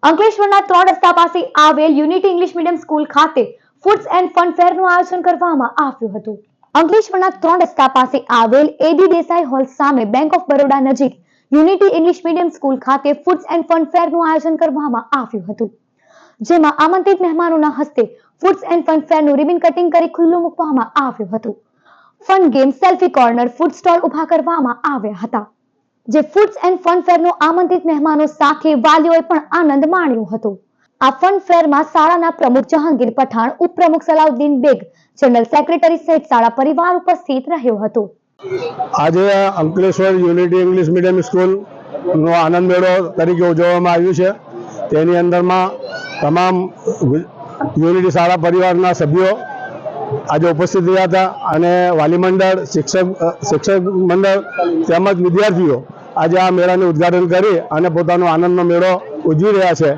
અંકલેશ્વરના 3 રસ્તા પાસે આવેલ યુનિટી ઇંગ્લિશ મીડિયમ સ્કૂલ ખાતે ફૂડ્સ એન્ડ ફન ફેરનું આયોજન કરવામાં આવ્યું હતું। અંકલેશ્વરના 3 રસ્તા પાસે આવેલ એબી દેસાઈ હોલ સામે બેંક ઓફ બરોડા નજીક યુનિટી ઇંગ્લિશ મીડિયમ સ્કૂલ ખાતે ફૂડ્સ એન્ડ ફન ફેરનું આયોજન કરવામાં આવ્યું હતું, જેમાં આમંત્રિત મહેમાનોના હસ્તે ફૂડ્સ એન્ડ ફન ફેરનું રિબન કટિંગ કરી ખુલ્લું મૂકવામાં આવ્યું હતું। Fun game, selfie corner, food stall ઉભા કરવામાં આવ્યા હતા, જે ફૂડ્સ એન્ડ ફન ફેરનો આમંત્રિત મહેમાનો સાથે વાલીઓએ પણ આનંદ માણ્યો હતો। આ ફન ફેરમાં શાળાના પ્રમુખ જહાંગીર પઠાણ, ઉપપ્રમુખ સલાઉદ્દીન બેગ, જનરલ સેક્રેટરી સહિત શાળા પરિવાર ઉપસ્થિત રહ્યો હતો। આજે અંકલેશ્વર યુનિટી ઇંગ્લિશ મીડિયમ સ્કૂલનો આનંદ મેળો તરીકે ઉજવવામાં આવ્યું છે। તેની અંદરમાં તમામ યુનિટી શાળા પરિવારના સભ્યો આજે ઉપસ્થિત રહ્યા હતા અને વાલી મંડળ, શિક્ષક મંડળ તેમજ વિદ્યાર્થીઓ આજે આ મેળાનું ઉદ્ઘાટન કરી અને પોતાનો આનંદનો મેળો ઉજવી રહ્યા છે।